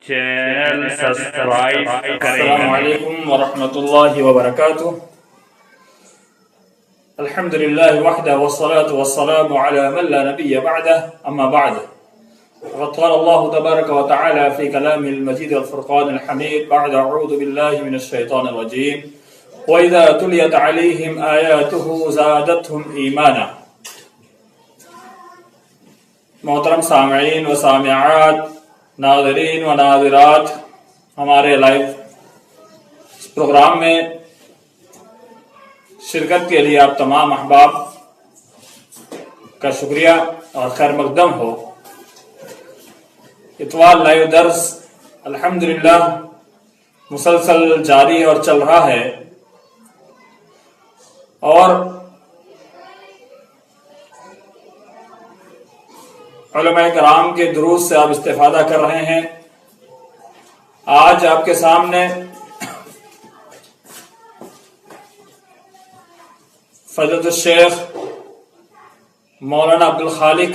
Channel subscribe کریں۔ السلام علیکم ورحمۃ اللہ وبرکاتہ۔ الحمد للہ وحدہ والصلاة والسلام علی من لا نبی بعدہ، اما بعد فقد قال اللہ تبارک وتعالی فی کلامہ المجید والفرقان الحمید بعد اعوذ باللہ من الشیطان الرجیم وَإِذَا تُلِيَتْ عَلَيْهِمْ آيَاتُهُ زَادَتْهُمْ إِيمَانًا۔ محترم سامعین و سامعات، ناظرین و ناظرات، ہمارے لائیو پروگرام میں شرکت کے لیے آپ تمام احباب کا شکریہ اور خیر مقدم ہو۔ اتوال لائیو درس الحمدللہ مسلسل جاری اور چل رہا ہے، اور علماء کرام کے دروس سے آپ استفادہ کر رہے ہیں۔ آج آپ کے سامنے فضیلت الشیخ مولانا عبدالخالق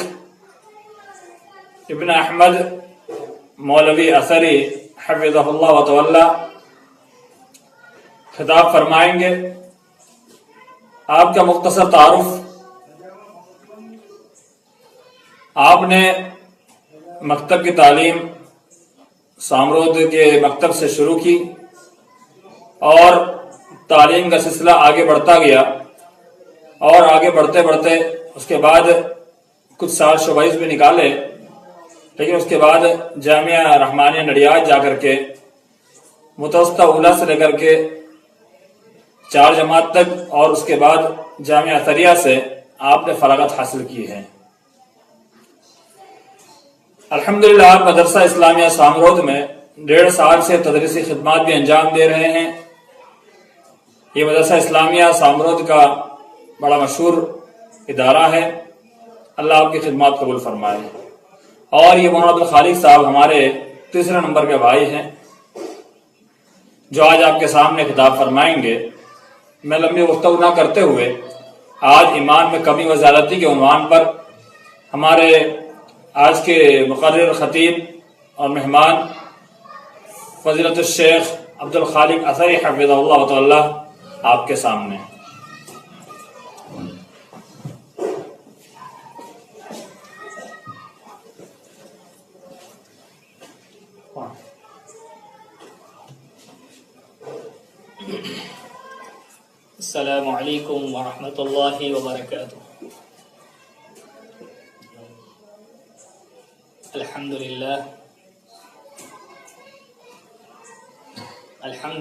ابن احمد مولوی اثری حفظہ اللہ وتعالی خطاب فرمائیں گے۔ آپ کا مختصر تعارف: آپ نے مکتب کی تعلیم سامرود کے مکتب سے شروع کی اور تعلیم کا سلسلہ آگے بڑھتا گیا، اور آگے بڑھتے بڑھتے اس کے بعد کچھ سال شوبائز بھی نکالے، لیکن اس کے بعد جامعہ رحمانیہ نڈیاد جا کر کے متوسطہ اولیٰ سے لے کر کے 4 جماعت تک، اور اس کے بعد جامعہ اثریہ سے آپ نے فراغت حاصل کی ہے۔ الحمدللہ آپ مدرسہ اسلامیہ سامرود میں 1.5 سال سے تدریسی خدمات بھی انجام دے رہے ہیں۔ یہ مدرسہ اسلامیہ سامرود کا بڑا مشہور ادارہ ہے، اللہ آپ کی خدمات قبول فرمائے۔ اور یہ مولانا عبدالخالق صاحب ہمارے 3 نمبر کے بھائی ہیں جو آج آپ کے سامنے خطاب فرمائیں گے۔ میں لمبی گفتگو نہ کرتے ہوئے آج ایمان میں کمی و زیادتی کے عنوان پر ہمارے آج کے مقرر خطیب اور مہمان فضیلت الشیخ عبدالخالق اثری حفظہ اللہ تعالی آپ کے سامنے۔ السلام علیکم ورحمۃ اللہ وبرکاتہ۔ الحمد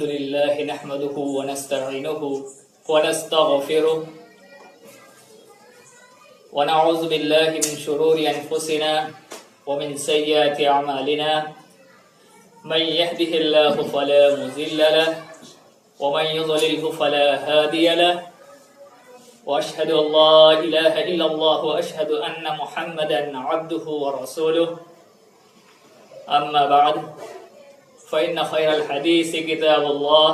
للہ نحمده ونستعینه ونستغفره ونعوذ باللہ من شرور انفسنا ومن سیئات اعمالنا، من يهده الله فلا مضل له ومن يضلله فلا هادي له، وأشهد أن لا إله إلا الله وأشهد أن محمدا عبده ورسوله، أما بعد فإن خير الحديث كتاب الله،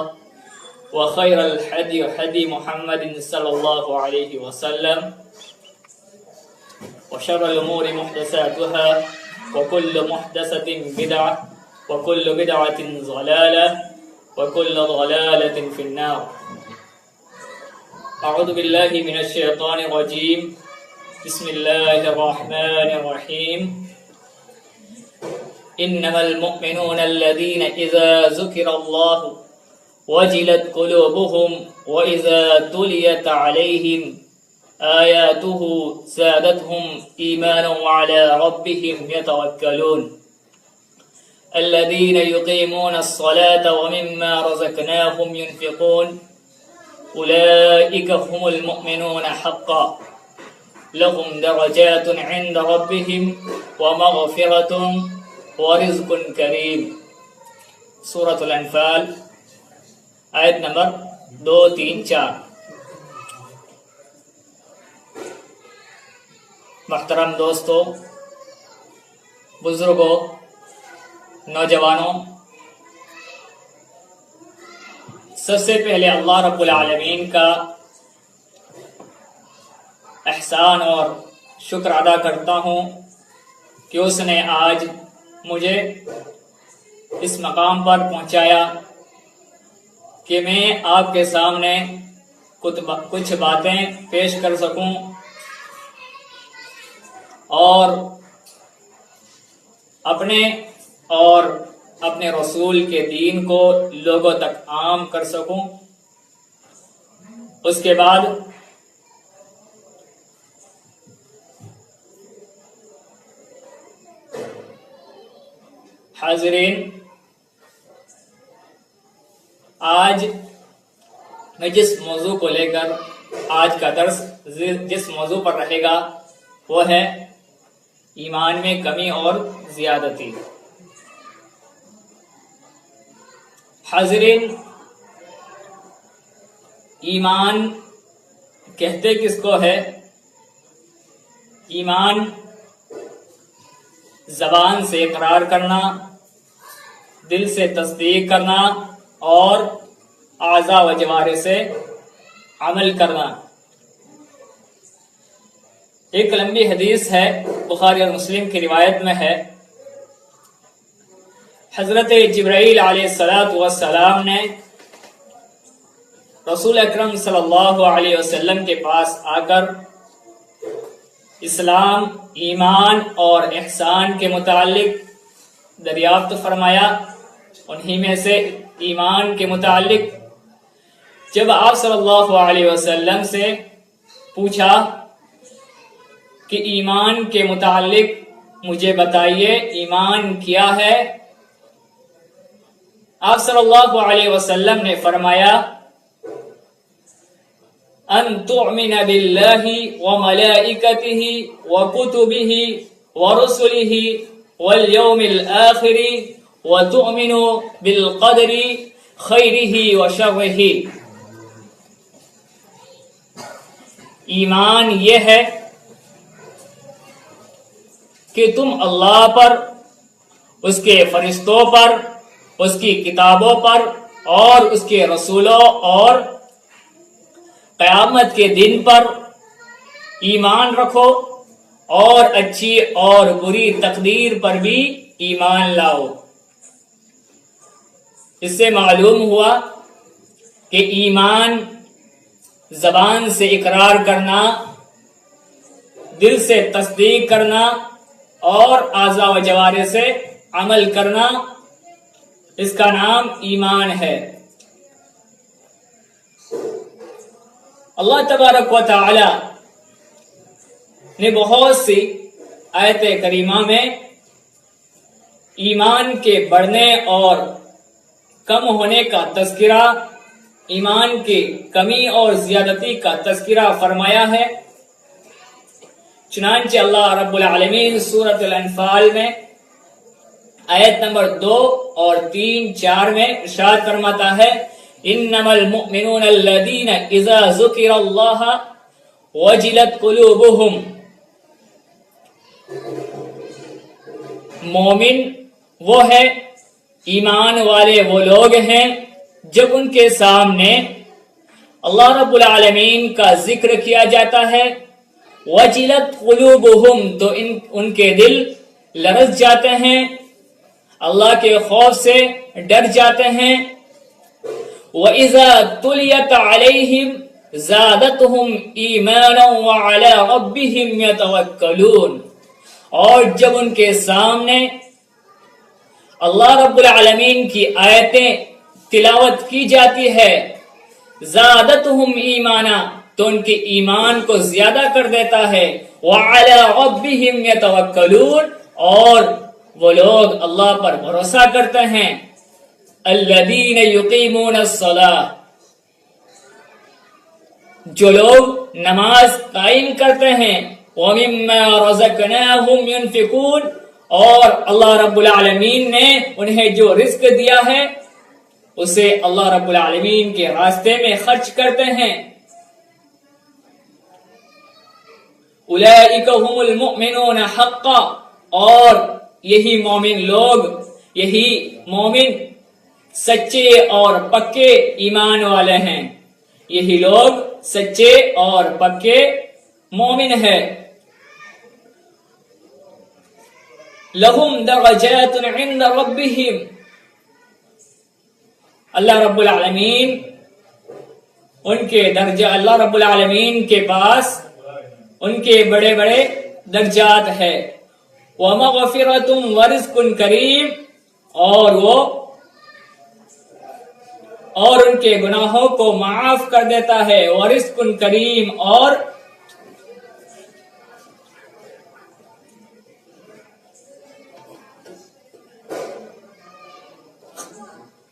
وخير الهدي هدي محمد صلى الله عليه وسلم، وشر الأمور محدثاتها وكل محدثة بدعة وكل بدعة ضلالة وكل ضلالة في النار۔ اعوذ باللہ من الشیطان الرجیم، بسم اللہ الرحمن الرحیم۔ انما المؤمنون الذین اذا ذکر اللہ وجلت قلوبهم واذا تلیت علیہم آیاته زادتهم ایمانا وعلى ربهم يتوکلون، الذين يقيمون الصلاة ومما رزقناهم ينفقون، أولئك هم المؤمنون حقا، لهم درجات عند ربهم ومغفرة ورزق كريم۔ سورة الانفال آیت نمبر 2، 3، 4۔ محترم دوستو، بزرگوں، نوجوانوں، سب سے پہلے اللہ رب العالمین کا احسان اور شکر ادا کرتا ہوں کہ اس نے آج مجھے اس مقام پر پہنچایا کہ میں آپ کے سامنے کچھ باتیں پیش کر سکوں اور اپنے رسول کے دین کو لوگوں تک عام کر سکوں۔ اس کے بعد حاضرین، آج میں جس موضوع کو لے کر آج کا درس جس موضوع پر رہے گا وہ ہے ایمان میں کمی اور زیادتی۔ حاضرین، ایمان کہتے کس کو ہے؟ ایمان زبان سے اقرار کرنا، دل سے تصدیق کرنا اور اعضاء و جوارح سے عمل کرنا۔ ایک لمبی حدیث ہے، بخاری اور مسلم کی روایت میں ہے، حضرت جبرائیل علیہ السلام نے رسول اکرم صلی اللہ علیہ وسلم کے پاس آ کر اسلام، ایمان اور احسان کے متعلق دریافت فرمایا۔ انہی میں سے ایمان کے متعلق جب آپ صلی اللہ علیہ وسلم سے پوچھا کہ ایمان کے متعلق مجھے بتائیے، ایمان کیا ہے، آپ صلی اللہ علیہ وسلم نے فرمایا ان تؤمن باللہ وملائکتہ وکتبہ ورسلہ والیوم الآخر وتؤمن بالقدر خیرہ وشرہ۔ ایمان یہ ہے کہ تم اللہ پر، اس کے فرشتوں پر، اس کی کتابوں پر اور اس کے رسولوں اور قیامت کے دن پر ایمان رکھو اور اچھی اور بری تقدیر پر بھی ایمان لاؤ۔ اس سے معلوم ہوا کہ ایمان زبان سے اقرار کرنا، دل سے تصدیق کرنا اور اعضاء و جوارح سے عمل کرنا، اس کا نام ایمان ہے۔ اللہ تبارک و تعالی نے بہت سی آیت کریمہ میں ایمان کے بڑھنے اور کم ہونے کا تذکرہ، ایمان کی کمی اور زیادتی کا تذکرہ فرمایا ہے۔ چنانچہ اللہ رب العالمین سورۃ الانفال میں آیت نمبر 2 اور 3، 4 میں ارشاد فرماتا ہے انما المؤمنون الذین اذا ذکر اللہ وجلت قلوبهم۔ مومن وہ ہے، ایمان والے وہ لوگ ہیں جب ان کے سامنے اللہ رب العالمین کا ذکر کیا جاتا ہے، وجلت قلوبهم تو ان کے دل لرز جاتے ہیں، اللہ کے خوف سے ڈر جاتے ہیں۔ وَإِذَا تُلِيَتْ عَلَيْهِمْ زَادَتْهُمْ إِيمَانًا وَعَلَىٰ رَبِّهِمْ يَتَوَكَّلُونَ، اور جب ان کے سامنے اللہ رب العالمین کی آیتیں تلاوت کی جاتی ہے، زَادَتْهُمْ إِيمَانًا تو ان کے ایمان کو زیادہ کر دیتا ہے، وَعَلَىٰ رَبِّهِمْ يَتَوَكَّلُونَ اور وہ لوگ اللہ پر بھروسہ کرتے ہیں۔ الذین یقیمون الصلاۃ، جو لوگ نماز قائم کرتے ہیں، ومما رزقناہم ينفقون اور اللہ رب العالمین نے انہیں جو رزق دیا ہے اسے اللہ رب العالمین کے راستے میں خرچ کرتے ہیں۔ اولئک هم المؤمنون حقا، اور یہی مومن لوگ، یہی مومن سچے اور پکے ایمان والے ہیں، یہی لوگ سچے اور پکے مومن ہیں۔ لہم درجات عند ربہم، اللہ رب العالمین ان کے درجہ، اللہ رب العالمین کے پاس ان کے بڑے بڑے درجات ہے. وَمَغْفِرَةٌ وَرِزْقٌ کریم، اور ان کے گناہوں کو معاف کر دیتا ہے. وَرِزْقٌ کریم، اور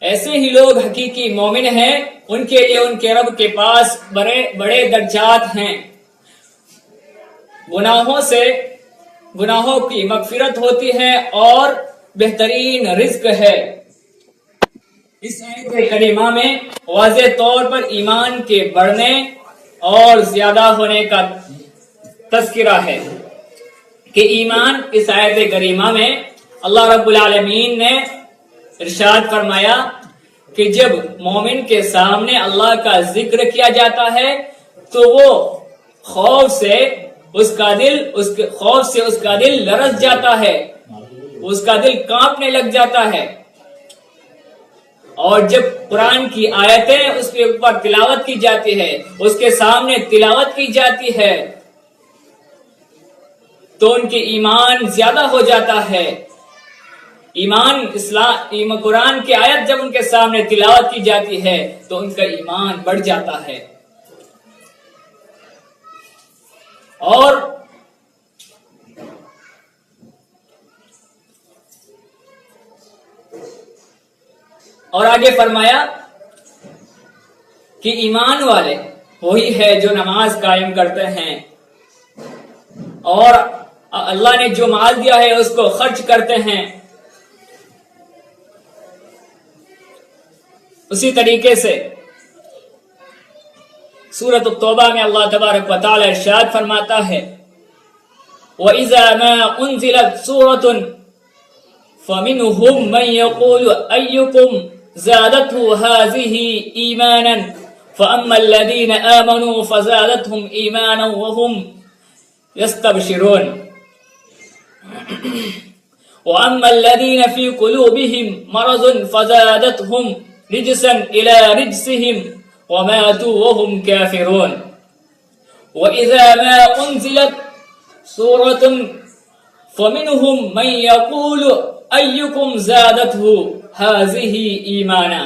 ایسے ہی لوگ حقیقی مومن ہیں، ان کے لیے ان کے رب کے پاس بڑے بڑے درجات ہیں. گناہوں کی مغفرت ہوتی ہے اور بہترین رزق ہے. اس آیت کریمہ میں واضح طور پر ایمان کے بڑھنے اور زیادہ ہونے کا تذکرہ ہے کہ ایمان، اس آیت کریمہ میں اللہ رب العالمین نے ارشاد فرمایا کہ جب مومن کے سامنے اللہ کا ذکر کیا جاتا ہے تو وہ خوف سے اس کا دل لرز جاتا ہے، اس کا دل کانپنے لگ جاتا ہے. اور جب قرآن کی آیتیں اس کے اوپر تلاوت کی جاتی ہے، اس کے سامنے تلاوت کی جاتی ہے، تو ان کے ایمان زیادہ ہو جاتا ہے. قرآن کی آیت جب ان کے سامنے تلاوت کی جاتی ہے تو ان کا ایمان بڑھ جاتا ہے. اور آگے فرمایا کہ ایمان والے وہی ہے جو نماز قائم کرتے ہیں اور اللہ نے جو مال دیا ہے اس کو خرچ کرتے ہیں. اسی طریقے سے سورۃ التوبہ میں اللہ تبارک و تعالی ارشاد فرماتا ہے وَإِذَا مَا أُنزِلَتْ سُورَةٌ فَمِنْهُمْ مَنْ يَقُولُ أَيُّكُمْ زَادَتْهُ هَٰذِهِ إِيمَانًا فَأَمَّا الَّذِينَ آمَنُوا فَزَادَتْهُمْ إِيمَانًا وَهُمْ يَسْتَبْشِرُونَ وَأَمَّا الَّذِينَ فِي قُلُوبِهِمْ مَرَضٌ فَزَادَتْهُمْ رجسا إلى رجسهم وماتوا وهم كافرون وإذا ما أنزلت سورة فمنهم من يقول أيكم زادته هذه إيمانا.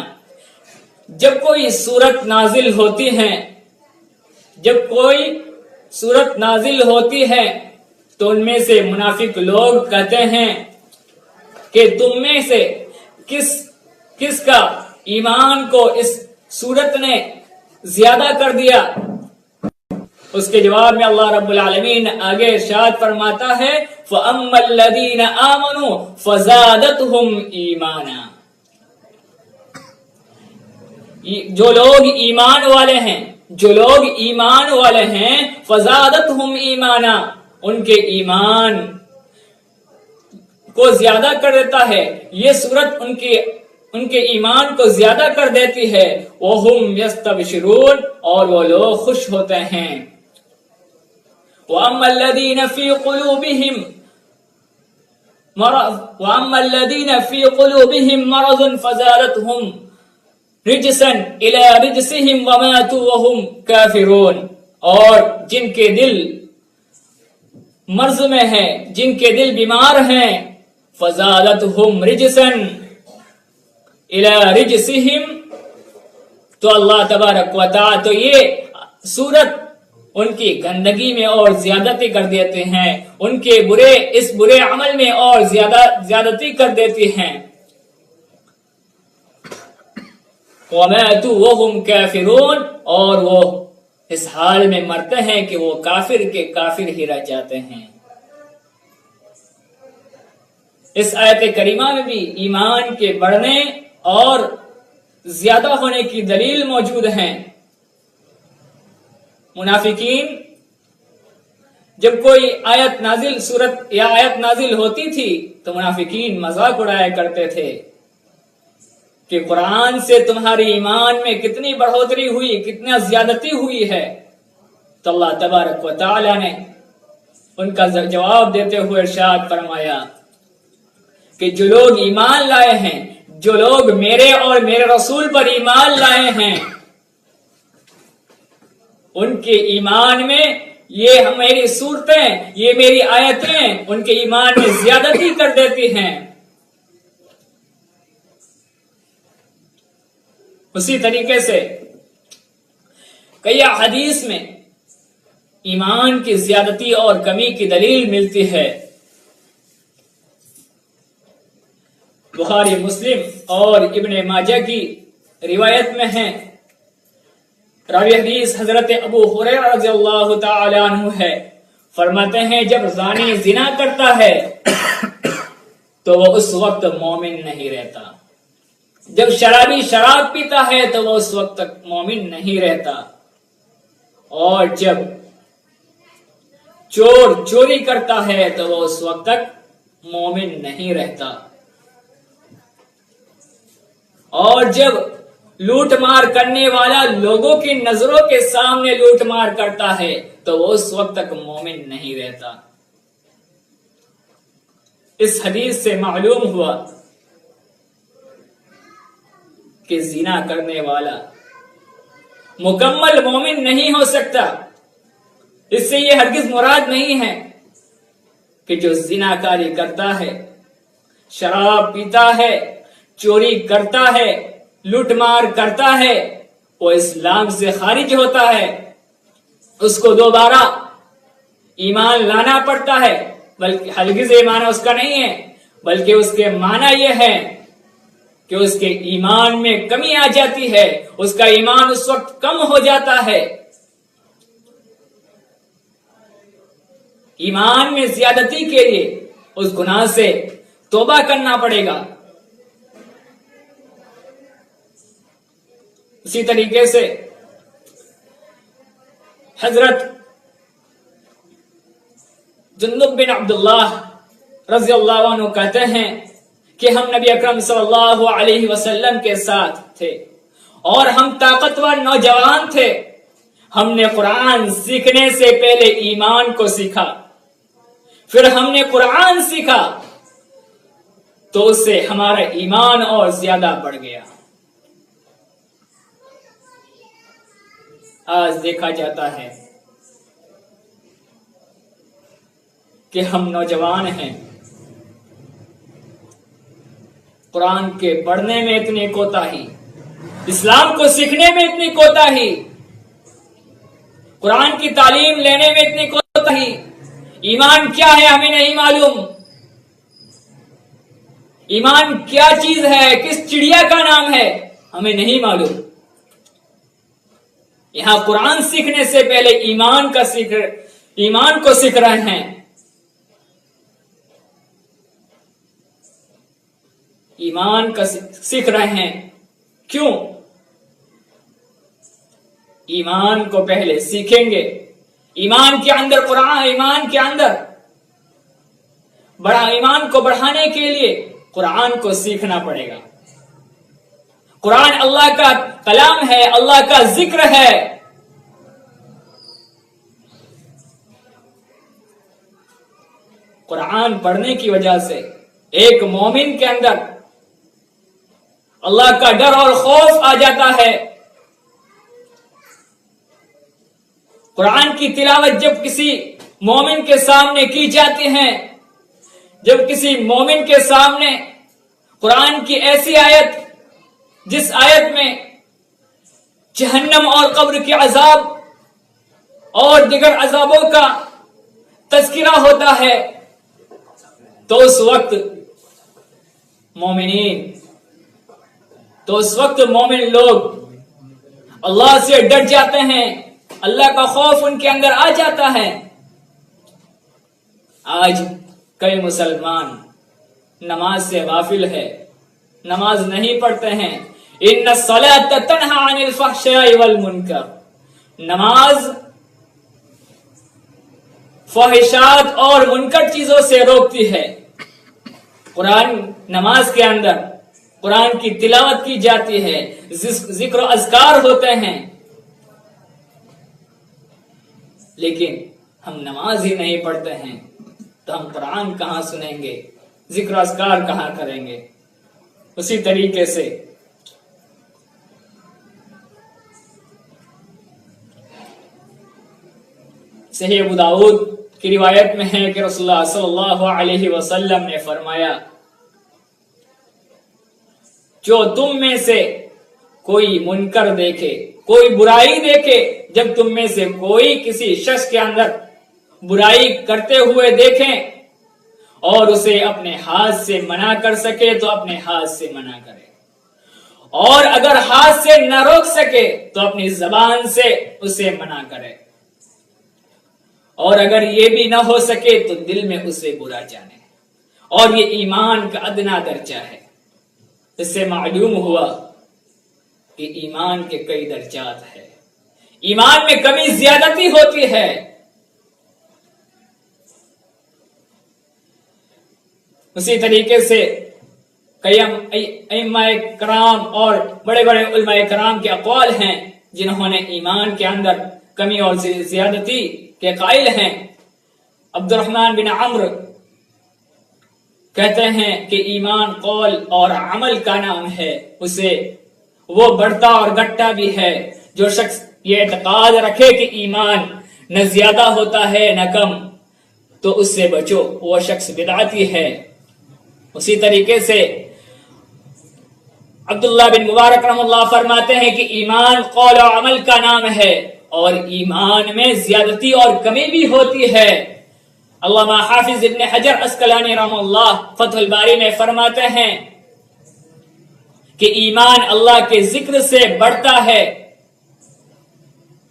جب کوئی سورت نازل ہوتی ہے تو ان میں سے منافق لوگ کہتے ہیں کہ تم میں سے کس کا ایمان کو اس سورت نے زیادہ کر دیا. اس کے جواب میں اللہ رب العالمین آگے ارشاد فرماتا ہے فَأَمَّا الَّذِينَ آمَنُوا فَزَادَتْهُمْ إِيمَانًا. جو لوگ ایمان والے ہیں فَزَادَتْهُمْ إِيمَانًا، ان کے ایمان کو زیادہ کر دیتا ہے. یہ سورت ان کے ایمان کو زیادہ کر دیتی ہے. وَهُمْ يَسْتَبْشِرُونَ، اور وہ لوگ خوش ہوتے ہیں. وَأَمَّا الَّذِينَ فِي قُلُوبِهِمْ مَرَضٌ فَزَادَتْهُمْ رِجْسًا إِلَى رِجْسِهِمْ وَمَاتُوا وَهُمْ كَافِرُونَ، اور جن کے دل مرض میں ہیں، جن کے دل بیمار ہیں، فَزَادَتْهُمْ رِجْسًا إِلَى رِجْسِهِمْ، تو اللہ تبارک و تعالی تو یہ سورت ان کی گندگی میں اور زیادتی کر دیتے ہیں، ان کے اس برے عمل میں اور زیادتی کر دیتی ہیں. وَمَاتُوا وَهُمْ كَافِرُونَ، اور وہ اس حال میں مرتے ہیں کہ وہ کافر کے کافر ہی رہ جاتے ہیں. اس آیت کریمہ میں بھی ایمان کے بڑھنے اور زیادہ ہونے کی دلیل موجود ہیں. منافقین جب کوئی آیت نازل ہوتی تھی تو منافقین مذاق اڑایا کرتے تھے کہ قرآن سے تمہاری ایمان میں کتنی بڑھوتری ہوئی، کتنا زیادتی ہوئی ہے. تو اللہ تبارک و تعالی نے ان کا جواب دیتے ہوئے ارشاد فرمایا کہ جو لوگ ایمان لائے ہیں جو لوگ میرے اور میرے رسول پر ایمان لائے ہیں ان کے ایمان میں یہ میری صورتیں، یہ میری آیتیں ان کے ایمان میں زیادتی کر دیتی ہیں۔ اسی طریقے سے کئی حدیث میں ایمان کی زیادتی اور کمی کی دلیل ملتی ہے۔ بخاری، مسلم اور ابن ماجہ کی روایت میں ہے، راوی حدیث حضرت ابو ہریرہ رضی اللہ تعالی عنہ ہے، فرماتے ہیں جب زانی زنا کرتا ہے تو وہ اس وقت مومن نہیں رہتا، جب شرابی شراب پیتا ہے تو وہ اس وقت تک مومن نہیں رہتا، اور جب چور چوری کرتا ہے تو وہ اس وقت تک مومن نہیں رہتا، اور جب لوٹ مار کرنے والا لوگوں کی نظروں کے سامنے لوٹ مار کرتا ہے تو وہ اس وقت تک مومن نہیں رہتا۔ اس حدیث سے معلوم ہوا کہ زنا کرنے والا مکمل مومن نہیں ہو سکتا۔ اس سے یہ ہرگز مراد نہیں ہے کہ جو زنا کاری کرتا ہے، شراب پیتا ہے، چوری کرتا ہے، لوٹ مار کرتا ہے، وہ اسلام سے خارج ہوتا ہے، اس کو دوبارہ ایمان لانا پڑتا ہے، بلکہ ہرگز یہ معنی اس کا نہیں ہے، بلکہ اس کے معنی یہ ہے کہ اس کے ایمان میں کمی آ جاتی ہے، اس کا ایمان اس وقت کم ہو جاتا ہے۔ ایمان میں زیادتی کے لیے اس گناہ سے توبہ کرنا پڑے گا۔ اسی طریقے سے حضرت جندب بن عبداللہ رضی اللہ عنہ کہتے ہیں کہ ہم نبی اکرم صلی اللہ علیہ وسلم کے ساتھ تھے اور ہم طاقتور نوجوان تھے، ہم نے قرآن سیکھنے سے پہلے ایمان کو سیکھا، پھر ہم نے قرآن سیکھا تو اس سے ہمارا ایمان اور زیادہ بڑھ گیا۔ آج دیکھا جاتا ہے کہ ہم نوجوان ہیں، قرآن کے پڑھنے میں اتنی کوتاہی، اسلام کو سیکھنے میں اتنی کوتاہی، قرآن کی تعلیم لینے میں اتنی کوتاہی، ایمان کیا ہے ہمیں نہیں معلوم، ایمان کیا چیز ہے، کس چڑیا کا نام ہے ہمیں نہیں معلوم۔ یہاں قرآن سیکھنے سے پہلے ایمان کو سیکھ رہے ہیں۔ ایمان کا سیکھ رہے ہیں، کیوں؟ ایمان کو پہلے سیکھیں گے، ایمان کے اندر قرآن، ایمان کے اندر ایمان کو بڑھانے کے لیے قرآن کو سیکھنا پڑے گا۔ قرآن اللہ کا کلام ہے، اللہ کا ذکر ہے۔ قرآن پڑھنے کی وجہ سے ایک مومن کے اندر اللہ کا ڈر اور خوف آ جاتا ہے۔ قرآن کی تلاوت جب کسی مومن کے سامنے کی جاتی ہے، جب کسی مومن کے سامنے قرآن کی ایسی آیت جس آیت میں جہنم اور قبر کے عذاب اور دیگر عذابوں کا تذکرہ ہوتا ہے تو اس وقت مومن لوگ اللہ سے ڈر جاتے ہیں، اللہ کا خوف ان کے اندر آ جاتا ہے۔ آج کئی مسلمان نماز سے غافل ہے، نماز نہیں پڑھتے ہیں۔ ان الصلاۃ تنہی عن الفحشاء والمنکر، نماز فحشات اور منکر چیزوں سے روکتی ہے۔ قرآن نماز کے اندر قرآن کی تلاوت کی جاتی ہے، ذکر و اذکار ہوتے ہیں، لیکن ہم نماز ہی نہیں پڑھتے ہیں تو ہم قرآن کہاں سنیں گے، ذکر و اذکار کہاں کریں گے؟ اسی طریقے سے صحیح ابو داؤد کی روایت میں ہے کہ رسول اللہ صلی اللہ علیہ وسلم نے فرمایا جو تم میں سے کوئی منکر دیکھے، کوئی برائی دیکھے، جب تم میں سے کوئی کسی شخص کے اندر برائی کرتے ہوئے دیکھیں اور اسے اپنے ہاتھ سے منع کر سکے تو اپنے ہاتھ سے منع کرے، اور اگر ہاتھ سے نہ روک سکے تو اپنی زبان سے اسے منع کرے، اور اگر یہ بھی نہ ہو سکے تو دل میں اسے برا جانے۔ اور یہ ایمان کا ادنا درجہ ہے۔ اس سے معلوم ہوا کہ ایمان کے کئی درجات ہیں، ایمان میں کمی زیادتی ہوتی ہے۔ اسی طریقے سے کئی ائمہ کرام اور بڑے بڑے علماء کرام کے اقوال ہیں جنہوں نے ایمان کے اندر کمی اور زیادتی کے قائل ہیں۔ عبد الرحمن بن عمرو کہتے ہیں کہ ایمان قول اور عمل کا نام ہے، اسے وہ بڑھتا اور گھٹتا بھی ہے۔ جو شخص یہ اعتقاد رکھے کہ ایمان نہ زیادہ ہوتا ہے نہ کم، تو اس سے بچو، وہ شخص بدعتی ہے۔ اسی طریقے سے عبداللہ بن مبارک رحمہ اللہ فرماتے ہیں کہ ایمان قول و عمل کا نام ہے، اور ایمان میں زیادتی اور کمی بھی ہوتی ہے۔ علامہ حافظ ابن حجر عسقلانی رحمہ اللہ فتح الباری میں فرماتے ہیں کہ ایمان اللہ کے ذکر سے بڑھتا ہے،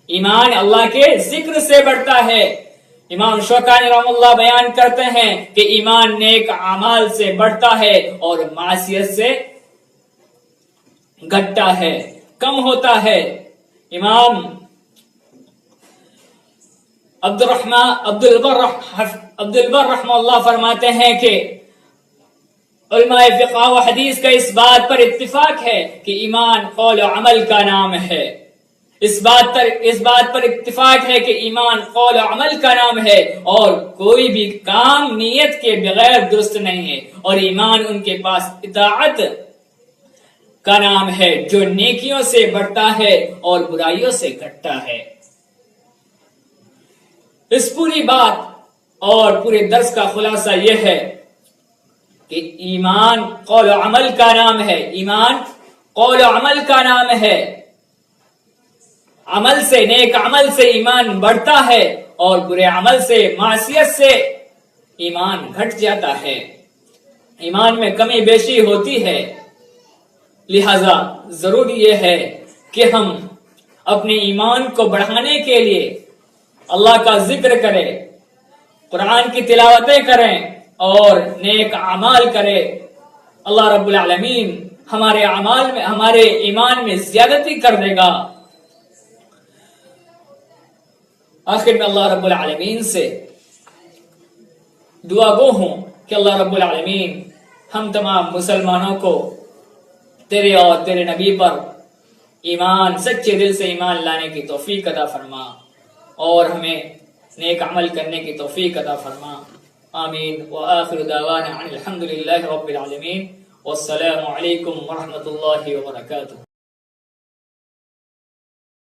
ایمان اللہ کے ذکر سے بڑھتا ہے۔ امام شوکانی رحمہ اللہ بیان کرتے ہیں کہ ایمان نیک اعمال سے بڑھتا ہے اور معصیت سے گھٹتا ہے، کم ہوتا ہے۔ امام عبد البر رحمہ اللہ فرماتے ہیں کہ علماء فقہ و حدیث کا اس بات پر اتفاق ہے کہ ایمان قول و عمل کا نام ہے۔ اس بات پر اتفاق ہے کہ ایمان قول و عمل کا نام ہے، اور کوئی بھی کام نیت کے بغیر درست نہیں ہے، اور ایمان ان کے پاس اطاعت کا نام ہے جو نیکیوں سے بڑھتا ہے اور برائیوں سے گھٹتا ہے۔ اس پوری بات اور پورے درس کا خلاصہ یہ ہے کہ ایمان قول و عمل کا نام ہے، ایمان قول و عمل کا نام ہے۔ عمل سے، نیک عمل سے ایمان بڑھتا ہے، اور برے عمل سے، معصیت سے ایمان گھٹ جاتا ہے۔ ایمان میں کمی بیشی ہوتی ہے، لہذا ضروری یہ ہے کہ ہم اپنے ایمان کو بڑھانے کے لیے اللہ کا ذکر کریں، قرآن کی تلاوتیں کریں اور نیک اعمال کریں۔ اللہ رب العالمین ہمارے اعمال میں، ہمارے ایمان میں زیادتی کر دے گا۔ آخر میں اللہ رب العالمین سے دعا گو ہوں کہ اللہ رب العالمین ہم تمام مسلمانوں کو تیرے اور تیرے نبی پر ایمان، سچے دل سے ایمان لانے کی توفیق عطا فرما، اور ہمیں نیک عمل کرنے کی توفیق عطا فرما۔ آمین۔ وآخر دعوانا الحمد للہ رب العالمین، والسلام علیکم ورحمۃ اللہ وبرکاتہ۔